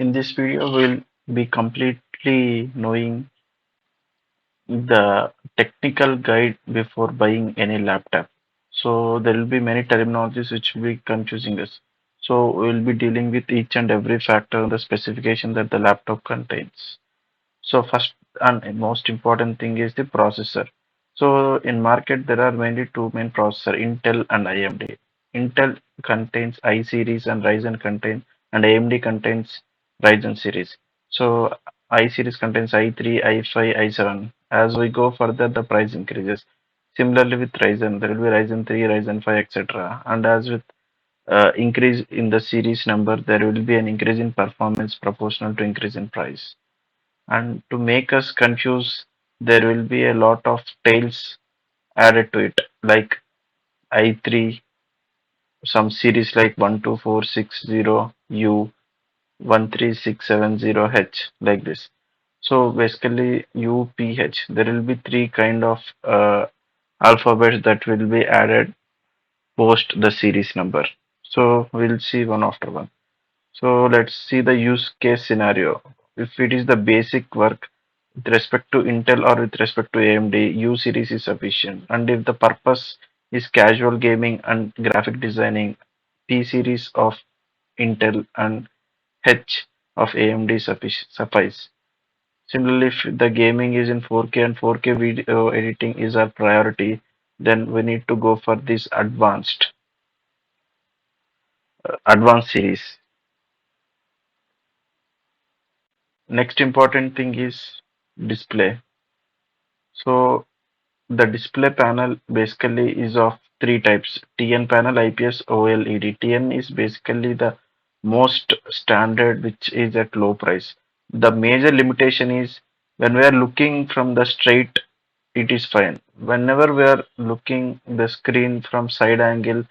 In this video, we'll be completely knowing the technical guide before buying any laptop. So there will be many terminologies which will be confusing us. So we'll be dealing with each and every factor in the specification that the laptop contains. So first and most important thing is the processor. So in market there are mainly two main processor, Intel and AMD. Intel contains I series and Ryzen contain and AMD contains Ryzen series. So I series contains i3, i5, i7. As we go further, the price increases. Similarly with Ryzen, there will be Ryzen 3, Ryzen 5, etc. And as with increase in the series number, there will be an increase in performance proportional to increase in price. And to make us confuse, there will be a lot of tails added to it, like i3, some series like 12460U, 13670H, like this. So basically UPH, there will be three kind of alphabets that will be added post the series number. So we'll see one after one. So let's see the use case scenario. If it is the basic work with respect to Intel or with respect to AMD, U series is sufficient. And if the purpose is casual gaming and graphic designing, T series of Intel and H of AMD suffice. Similarly, if the gaming is in 4K and 4K video editing is our priority, then we need to go for this advanced series. Next important thing is display. So the display panel basically is of three types: TN panel, IPS, OLED. TN is basically the most standard, which is at low price. The major limitation is when we are looking from the straight, it is fine. Whenever we are looking the screen from side angle,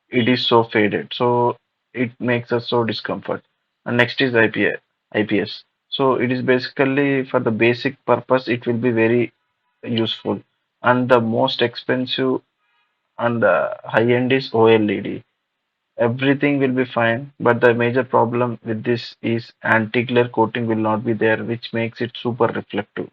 it is so faded. So it makes us so discomfort. And next is IPS. So it is basically for the basic purpose, it will be very useful. And the most expensive and the high end is OLED. Everything will be fine, but the major problem with this is anti-glare coating will not be there, which makes it super reflective.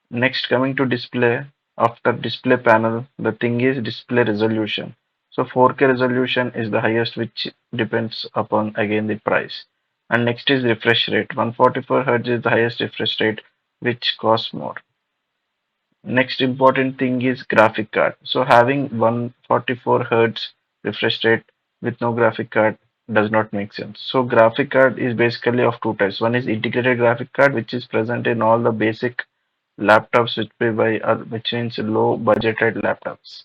Next, coming to display, after display panel, the thing is display resolution. So 4K resolution is the highest, which depends upon again the price. And next is refresh rate. 144 Hz is the highest refresh rate, which costs more. Next important thing is graphic card. So having 144 Hz refresh rate with no graphic card does not make sense. So graphic card is basically of two types. One is integrated graphic card, which is present in all the basic laptops which we buy, which means low budgeted laptops.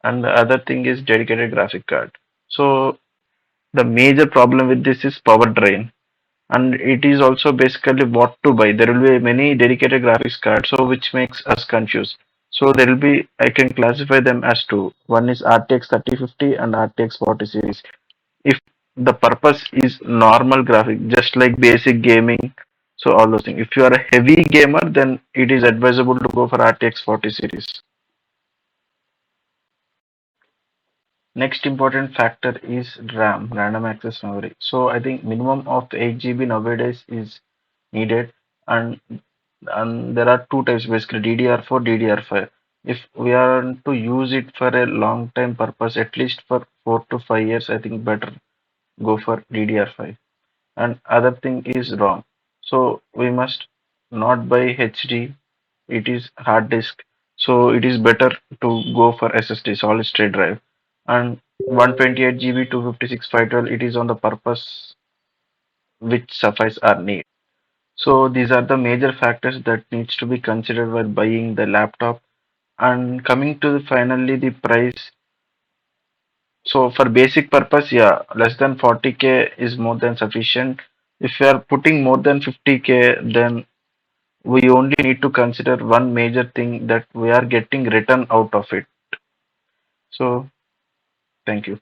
And the other thing is dedicated graphic card. So the major problem with this is power drain, and it is also basically what to buy. There will be many dedicated graphics cards, so which makes us confused. So there will be, I can classify them as two. One is RTX 3050 and RTX 40 series. If the purpose is normal graphic, just like basic gaming, so all those things. If you are a heavy gamer, then it is advisable to go for RTX 40 series. Next important factor is RAM, random access memory. So I think minimum of 8 GB nowadays is needed, and there are two types basically, DDR4, DDR5. If we are to use it for a long time purpose, at least for 4 to 5 years, I think better go for DDR5. And other thing is ROM. So we must not buy HD, it is hard disk. So it is better to go for SSD, solid state drive. And 128 GB, 256, 512, it is on the purpose which suffice our need. So these are the major factors that needs to be considered while buying the laptop. And coming to finally the price. So for basic purpose, yeah, less than 40K is more than sufficient. If you are putting more than 50K, then we only need to consider one major thing, that we are getting return out of it. So thank you.